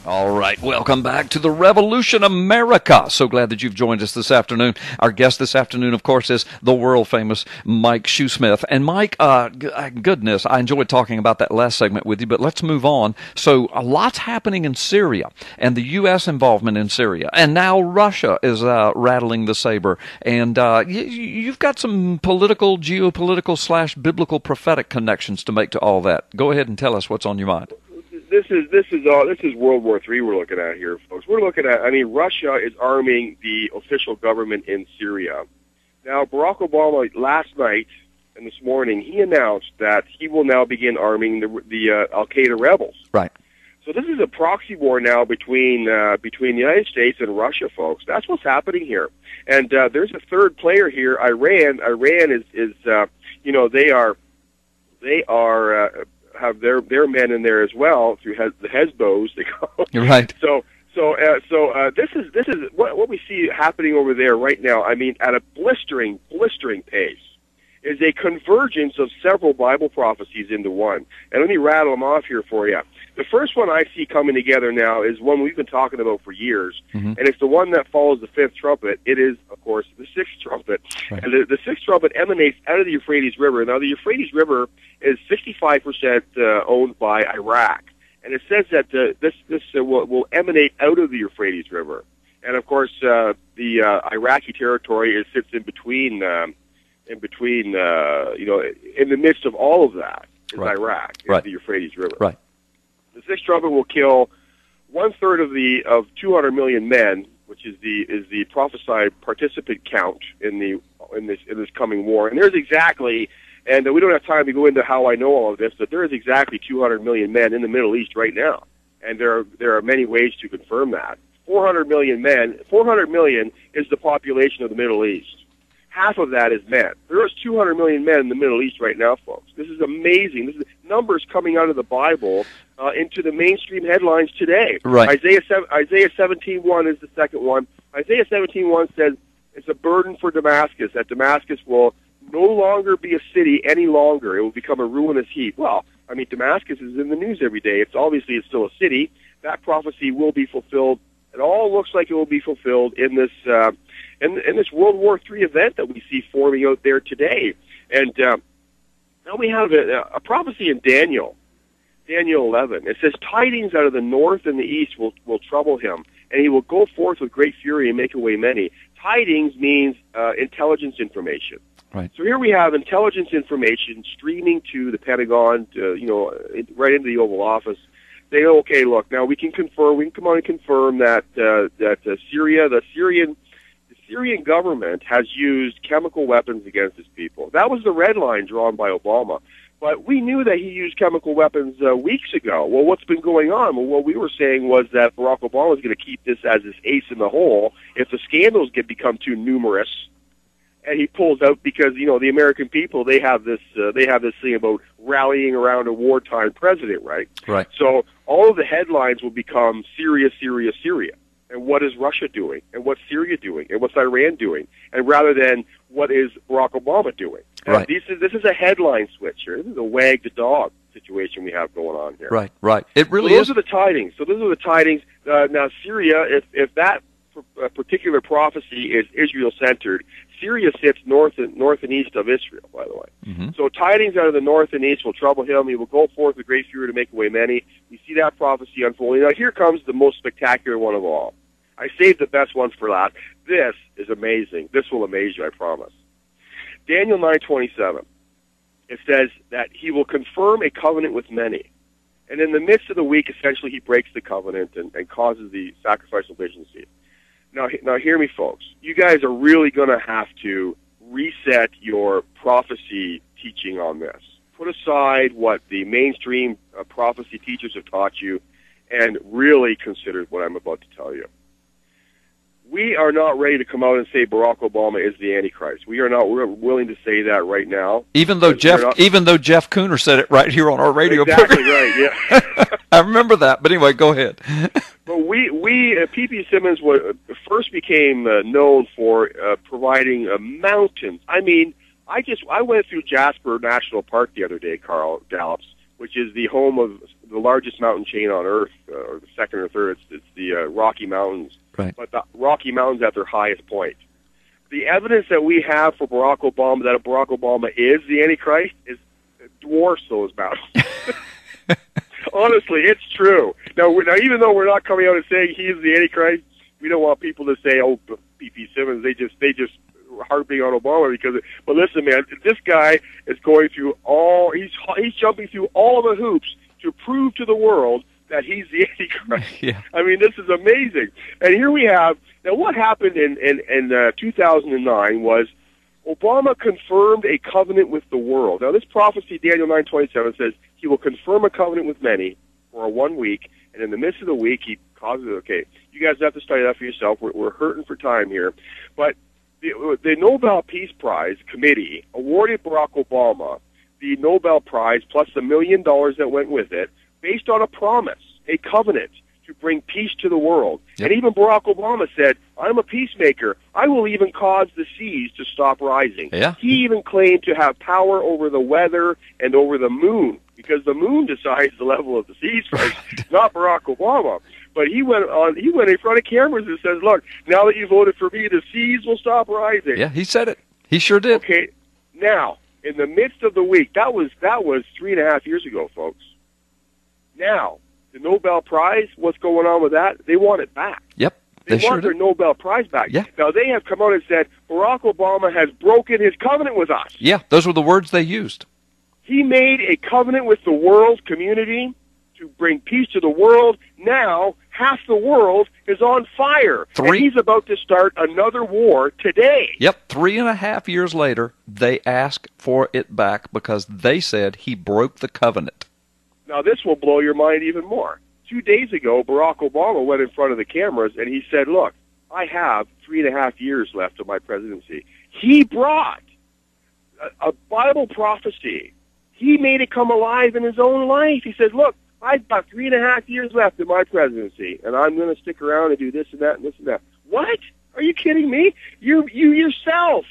All right, welcome back to the Revolution America. So glad that you've joined us this afternoon. Our guest this afternoon, of course, is the world-famous Mike Shoesmith. And Mike, goodness, I enjoyed talking about that last segment with you, but let's move on. So a lot's happening in Syria and the U.S. involvement in Syria. And now Russia is rattling the saber. And you've got some political, geopolitical / biblical prophetic connections to make to all that. Go ahead and tell us what's on your mind. This is World War III we're looking at here, folks. We're looking at, Russia is arming the official government in Syria. Now, Barack Obama last night and this morning, he announced that he will now begin arming the Al-Qaeda rebels. Right. So this is a proxy war now between the United States and Russia, folks. That's what's happening here. And there's a third player here, Iran. Iran is they have their men in there as well through the Hezbollah, they call it. You're right. So this is what we see happening over there right now. I mean, at a blistering pace, is a convergence of several Bible prophecies into one. And let me rattle them off here for you. The first one I see coming together now is one we've been talking about for years, and it's the one that follows the fifth trumpet. It is, of course, the sixth trumpet. Right. And the sixth trumpet emanates out of the Euphrates River. Now, the Euphrates River is 65% owned by Iraq, and it says that this will emanate out of the Euphrates River. And, of course, the Iraqi territory sits in between, in the midst of all of that is right. Iraq, right. the Euphrates River. Right. The sixth trumpet will kill 1/3 of 200 million men, which is the prophesied participant count in this coming war. And there's exactly, and we don't have time to go into how I know all of this, but there is exactly 200 million men in the Middle East right now, and there are many ways to confirm that. 400 million men. 400 million is the population of the Middle East. Half of that is men. There is 200 million men in the Middle East right now, folks. This is amazing. This is numbers coming out of the Bible into the mainstream headlines today. Right. Isaiah 17:1 is the second one. Isaiah 17:1 says it's a burden for Damascus, that Damascus will no longer be a city any longer. It will become a ruinous heap. Well, I mean, Damascus is in the news every day. It's still a city. That prophecy will be fulfilled. It all looks like it will be fulfilled in this in this World War III event that we see forming out there today. And now we have a prophecy in Daniel 11. It says, tidings out of the north and the east will trouble him, and he will go forth with great fury and make away many. Tidings means intelligence information. Right. So here we have intelligence information streaming to the Pentagon, right into the Oval Office. Saying, okay, look, now we can come out and confirm that the Syrian government has used chemical weapons against its people. That was the red line drawn by Obama. But we knew that he used chemical weapons weeks ago. Well, what's been going on? Well, what we were saying was that Barack Obama is going to keep this as his ace in the hole if the scandals become too numerous. And he pulls out because, the American people, they have this thing about rallying around a wartime president, right? Right. So all of the headlines will become Syria, Syria, Syria. And what is Russia doing? And what's Syria doing? And what's Iran doing? And rather than what is Barack Obama doing? Right. This is a headline switch here. This is a wag the dog situation we have going on here. Right, right. It really is. Those are the tidings. Now, Syria, if that particular prophecy is Israel-centered, Syria sits north and east of Israel, by the way. Mm-hmm. So tidings out of the north and east will trouble him. He will go forth with great fury to make away many. We see that prophecy unfolding. Now, here comes the most spectacular one of all. I saved the best one for last. This is amazing. This will amaze you, I promise. Daniel 9:27. It says that he will confirm a covenant with many. And in the midst of the week, essentially, he breaks the covenant and causes the sacrificial vision to see it. Now, hear me, folks. You guys are really going to have to reset your prophecy teaching on this. Put aside what the mainstream prophecy teachers have taught you and really consider what I'm about to tell you. We are not ready to come out and say Barack Obama is the Antichrist. We're willing to say that right now. Even though Jeff Cooner said it right here on our radio exactly program. Right, yeah. I remember that. But anyway, go ahead. But P.P. Simmons first became known for providing mountains. I mean, I went through Jasper National Park the other day, Carl Gallops, which is the home of the largest mountain chain on Earth, or the second or third. It's the Rocky Mountains. Right. But the Rocky Mountains at their highest point. The evidence that we have for Barack Obama, that Barack Obama is the Antichrist, dwarfs those mountains. Honestly, it's true. Now, even though we're not coming out and saying he is the Antichrist, we don't want people to say, "Oh, P.P. Simmons, they just harping on Obama," but listen, man, this guy is going through he's jumping through all the hoops to prove to the world that he's the Antichrist. Yeah. I mean, this is amazing. And here we have, now what happened in 2009 was Obama confirmed a covenant with the world. Now this prophecy, Daniel 9:27, says he will confirm a covenant with many for 1 week, and in the midst of the week he causes, okay, you guys have to study that for yourself. We're hurting for time here. But the Nobel Peace Prize Committee awarded Barack Obama the Nobel Prize plus $1 million that went with it, based on a promise, a covenant to bring peace to the world. Yep. And even Barack Obama said, "I'm a peacemaker. I will even cause the seas to stop rising." Yeah. He even claimed to have power over the weather and over the moon, because the moon decides the level of the seas first, not Barack Obama. But he went in front of cameras and says, "Look, now that you voted for me, the seas will stop rising." Yeah, he said it. He sure did. Okay, now, in the midst of the week, that was 3.5 years ago, folks. Now, the Nobel Prize, what's going on with that? They want it back. Yep, They sure want their did. Nobel Prize back. Yeah. Now, they have come out and said, Barack Obama has broken his covenant with us. Yeah, those were the words they used. He made a covenant with the world community to bring peace to the world. Now, half the world is on fire. And he's about to start another war today. Yep, 3.5 years later, they asked for it back because they said he broke the covenant. Now, this will blow your mind even more. 2 days ago, Barack Obama went in front of the cameras and he said, "Look, I have 3.5 years left of my presidency." He brought a Bible prophecy. He made it come alive in his own life. He said, "Look, I've got 3.5 years left of my presidency, and I'm going to stick around and do this and that and this and that." What? Are you kidding me? You yourself.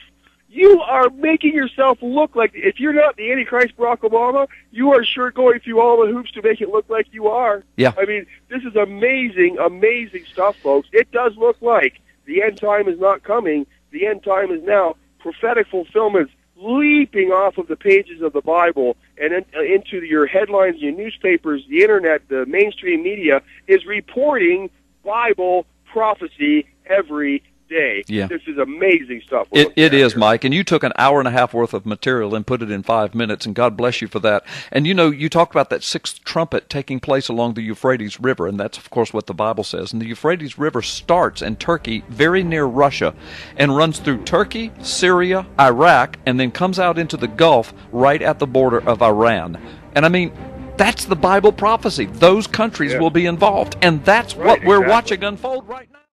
You are making yourself look like, if you're not the Antichrist Barack Obama, you are sure going through all the hoops to make it look like you are. Yeah. I mean, this is amazing, amazing stuff, folks. It does look like the end time is not coming. The end time is now. Prophetic fulfillments leaping off of the pages of the Bible and into your headlines, your newspapers, the internet, the mainstream media is reporting Bible prophecy every day. Yeah. This is amazing stuff. It is, Mike, and you took an hour and a half worth of material and put it in 5 minutes, and God bless you for that. And you talked about that sixth trumpet taking place along the Euphrates River, and that's, of course, what the Bible says. And the Euphrates River starts in Turkey, very near Russia, and runs through Turkey, Syria, Iraq, and then comes out into the Gulf right at the border of Iran. And I mean, that's the Bible prophecy. Those countries will be involved, and that's what we're watching unfold right now.